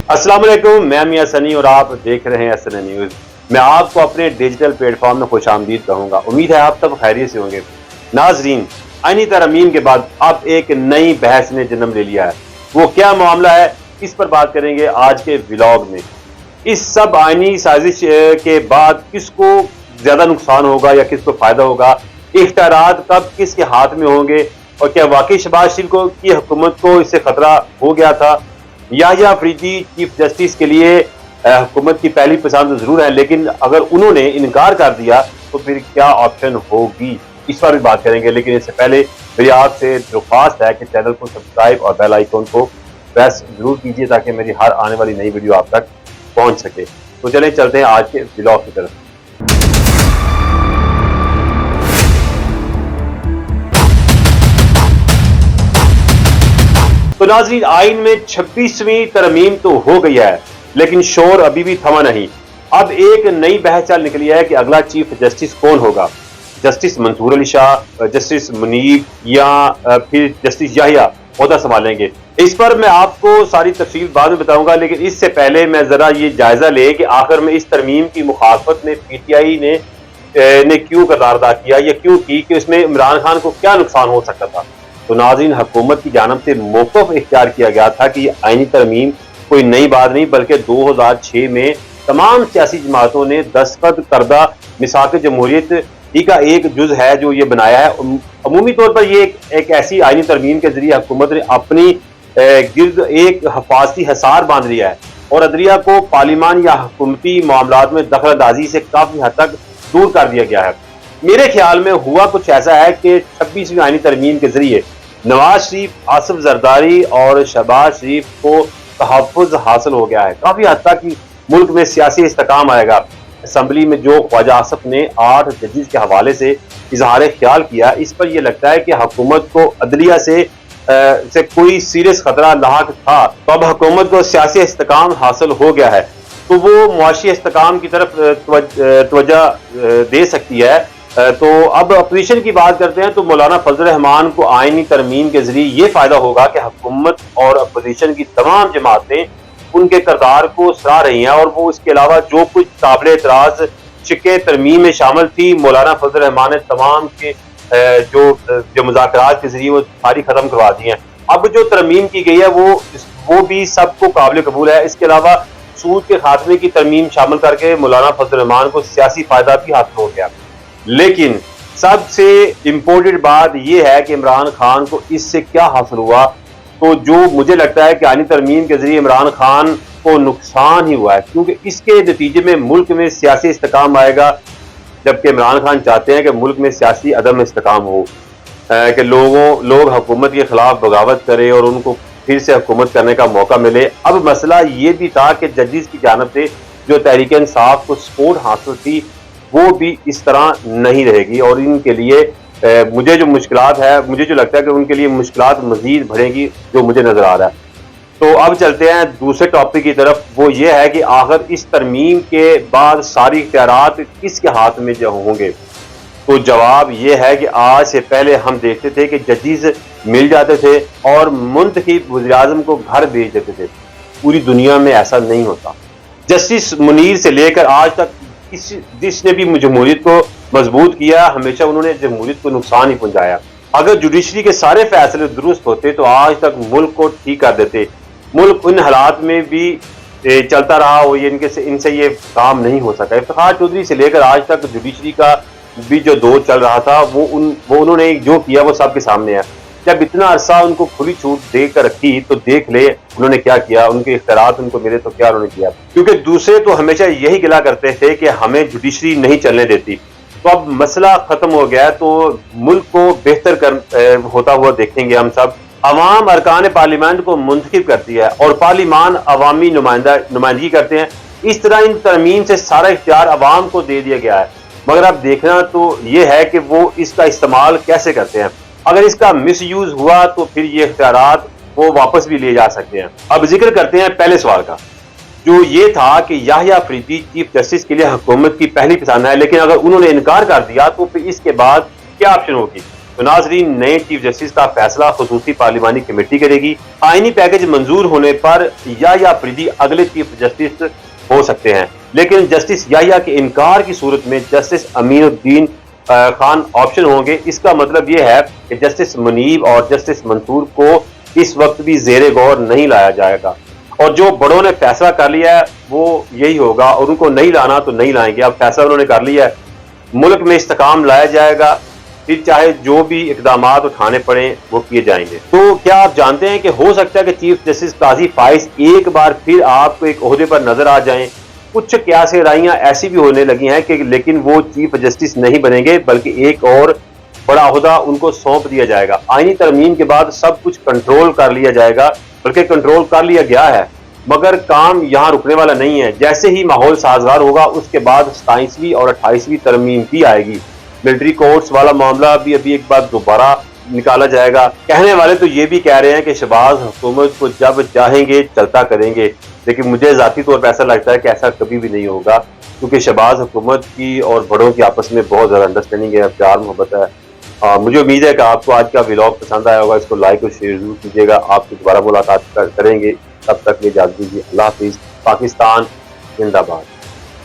अस्सलाम वालेकुम, मैं मियां सनी और आप देख रहे हैं एसएनए न्यूज़। मैं आपको अपने डिजिटल प्लेटफॉर्म में खुशामदीद कहूँगा। उम्मीद है आप सब खैरियत से होंगे। नाजरीन, आईनी तरमीम के बाद अब एक नई बहस ने जन्म ले लिया है। वो क्या मामला है, इस पर बात करेंगे आज के व्लॉग में। इस सब आईनी साजिश के बाद किसको ज़्यादा नुकसान होगा या किसको फ़ायदा होगा, इख्तियारात कब किसके हाथ में होंगे और क्या वाकई शहबाज शरीफ की हुकूमत को इससे खतरा हो गया था। याहिया अफरीदी चीफ जस्टिस के लिए हुकूमत की पहली पसंद जरूर है, लेकिन अगर उन्होंने इनकार कर दिया तो फिर क्या ऑप्शन होगी, इस पर भी बात करेंगे। लेकिन इससे पहले मेरी आपसे दरख्वास्त है कि चैनल को सब्सक्राइब और बेल आइकन को प्रेस जरूर कीजिए ताकि मेरी हर आने वाली नई वीडियो आप तक पहुंच सके। तो चलें चलते हैं आज के व्लॉग की तरफ। तो नाज़रीन, आइन में 26वीं तरमीम तो हो गई है, लेकिन शोर अभी भी थमा नहीं। अब एक नई बहस चल निकली है कि अगला चीफ जस्टिस कौन होगा। जस्टिस मंसूर अली शाह, जस्टिस मुनीब या फिर जस्टिस याहिया ओहदा संभालेंगे। इस पर मैं आपको सारी तफसील बाद में बताऊंगा, लेकिन इससे पहले मैं जरा ये जायजा ले कि आखिर में इस तरमीम की मुखालफत में पीटीआई ने क्यों किरदार अदा किया या क्यों की, कि उसमें इमरान खान को क्या नुकसान हो सकता था। तो नाज़रीन, हुकूमत की जानिब से मौक़िफ़ इख्तियार किया गया था कि आईनी तरमीम कोई नई बात नहीं, बल्कि 2006 में तमाम सियासी जमातों ने दस्तखत करदा मिसाक जमहूरियत ही का एक जुज़ है जो ये बनाया है। अमूमी तौर पर ये एक ऐसी आईनी तरमीम के जरिए हुकूमत ने अपनी गिर्द एक हिफाजती हिसार बांध लिया है और अदलिया को पार्लिमान या हुकूमती मामलात में दखल अंदाजी से काफ़ी हद तक दूर कर दिया गया है। मेरे ख्याल में हुआ कुछ ऐसा है कि 26वीं आईनी तरमीम के जरिए नवाज शरीफ, आसिफ जरदारी और शहबाज शरीफ को तहफ़्फ़ुज़ हासिल हो गया है। काफ़ी हद तक मुल्क में सियासी इस्तेकाम आएगा। असम्बली में जो ख्वाजा आसिफ ने 8 जजेस के हवाले से इजहार ख्याल किया, इस पर यह लगता है कि हुकूमत को अदलिया से कोई सीरियस खतरा लाहक था। तो अब हुकूमत को सियासी इस्तेकाम हासिल हो गया है, तो वो मुआशी इस्तेकाम की तरफ तवज्जो दे सकती है। तो अब अपोजिशन की बात करते हैं, तो मौलाना फजल रहमान को आईनी तरमीम के जरिए ये फायदा होगा कि हुकूमत और अपोजिशन की तमाम जमातें उनके किरदार को सराह रही हैं और वो इसके अलावा जो कुछ काबिल एतराज़ शिक्के तरमीम में शामिल थी, मौलाना फजल रहमान ने तमाम के जो मुज़ाकरात के जरिए वो सारी खत्म करवा दी हैं। अब जो तरमीम की गई है वो भी सबको काबिल कबूल है। इसके अलावा सूद के खात्मे की तरमीम शामिल करके मौलाना फजल रहमान को सियासी फायदा भी हासिल हो गया। लेकिन सबसे इम्पोर्टेंट बात यह है कि इमरान खान को इससे क्या हासिल हुआ। तो जो मुझे लगता है कि आईनी तरमीम के जरिए इमरान खान को नुकसान ही हुआ है, क्योंकि इसके नतीजे में मुल्क में सियासी इस्तेकाम आएगा, जबकि इमरान खान चाहते हैं कि मुल्क में सियासी अदम इस्तेकाम हो, कि लोग हुकूमत के खिलाफ बगावत करें और उनको फिर से हुकूमत करने का मौका मिले। अब मसला ये भी था कि जजेस की जानिब से जो तहरीक इंसाफ को सपोर्ट हासिल थी वो भी इस तरह नहीं रहेगी और इनके लिए मुझे जो लगता है कि उनके लिए मुश्किलात मजीद बढ़ेगी, जो मुझे नजर आ रहा है। तो अब चलते हैं दूसरे टॉपिक की तरफ। वो ये है कि आखिर इस तरमीम के बाद सारी इख्तियारात किसके हाथ में जो होंगे। तो जवाब ये है कि आज से पहले हम देखते थे कि जजेस मिल जाते थे और मुंतखब वज़ीर-ए-आज़म को घर भेज देते थे। पूरी दुनिया में ऐसा नहीं होता। जस्टिस मुनीर से लेकर आज तक जिसने भी जमहूरियत को मजबूत किया, हमेशा उन्होंने जमहूरियत को नुकसान ही पहुंचाया। अगर जुडिशरी के सारे फैसले दुरुस्त होते तो आज तक मुल्क को ठीक कर देते। मुल्क उन हालात में भी चलता रहा हो, इनसे ये काम नहीं हो सका। इफ्तिखार चौधरी से लेकर आज तक जुडिशरी का भी जो दौर चल रहा था वो उन्होंने जो किया वो सबके सामने है। जब इतना अरसा उनको खुली छूट देकर रखी तो देख ले उन्होंने क्या किया, उनके इख्तियारात उनको मिले तो क्या उन्होंने किया। क्योंकि दूसरे तो हमेशा यही गिला करते थे कि हमें जुडिशरी नहीं चलने देती। तो अब मसला खत्म हो गया, तो मुल्क को बेहतर होता हुआ देखेंगे हम सब। अवाम अरकान पार्लियामेंट को मुंतखब करती है और पार्लियामान अवामी नुमाइंदगी करते हैं। इस तरह इन तरमीम से सारा इख्तियार अवाम को दे दिया गया है, मगर अब देखना तो ये है कि वो इसका इस्तेमाल कैसे करते हैं। अगर इसका मिसयूज हुआ तो फिर ये इख्तियारात वो वापस भी लिए जा सकते हैं। अब जिक्र करते हैं पहले सवाल का, जो ये था कि याहिया अफरीदी चीफ जस्टिस के लिए हुकूमत की पहली पसंद है, लेकिन अगर उन्होंने इनकार कर दिया तो फिर इसके बाद क्या ऑप्शन होगी। तो नाजरीन, नए चीफ जस्टिस का फैसला खुसूसी पार्लिमानी कमेटी करेगी। आईनी पैकेज मंजूर होने पर याह्या अफरीदी अगले चीफ जस्टिस हो सकते हैं, लेकिन जस्टिस याह्या के इनकार की सूरत में जस्टिस अमीनुद्दीन खान ऑप्शन होंगे। इसका मतलब यह है कि जस्टिस मुनीब और जस्टिस मंसूर को इस वक्त भी जेरे गौर नहीं लाया जाएगा, और जो बड़ों ने फैसला कर लिया है वो यही होगा, और उनको नहीं लाना तो नहीं लाएंगे। अब फैसला उन्होंने कर लिया है, मुल्क में इस्तेकाम लाया जाएगा, फिर चाहे जो भी इकदामात उठाने पड़े वो किए जाएंगे। तो क्या आप जानते हैं कि हो सकता है कि चीफ जस्टिस काजी फाइज एक बार फिर आपको एक ओहदे पर नजर आ जाएं। कुछ क्यासे राइयां ऐसी भी होने लगी हैं कि लेकिन वो चीफ जस्टिस नहीं बनेंगे, बल्कि एक और बड़ा ओहदा उनको सौंप दिया जाएगा। आईनी तरमीम के बाद सब कुछ कंट्रोल कर लिया जाएगा, बल्कि कंट्रोल कर लिया गया है, मगर काम यहाँ रुकने वाला नहीं है। जैसे ही माहौल साजगार होगा उसके बाद 27वीं और 28वीं तरमीम भी आएगी। मिलिट्री कोर्ट्स वाला मामला भी अभी एक बार दोबारा निकाला जाएगा। कहने वाले तो ये भी कह रहे हैं कि शहबाज हुकूमत को जब चाहेंगे चलता करेंगे, लेकिन मुझे ज़ाती तौर पर ऐसा लगता है कि ऐसा कभी भी नहीं होगा, क्योंकि शहबाज हुकूमत की और बड़ों की आपस में बहुत ज़्यादा अंडरस्टैंडिंग है, प्यार मोहब्बत है। मुझे उम्मीद है कि आपको आज का व्लॉग पसंद आया होगा। इसको लाइक और शेयर जरूर कीजिएगा। आपसे दोबारा मुलाकात करेंगे, तब तक के इजाज़त दीजिए। अल्लाह हाफिज़। पाकिस्तान जिंदाबाद।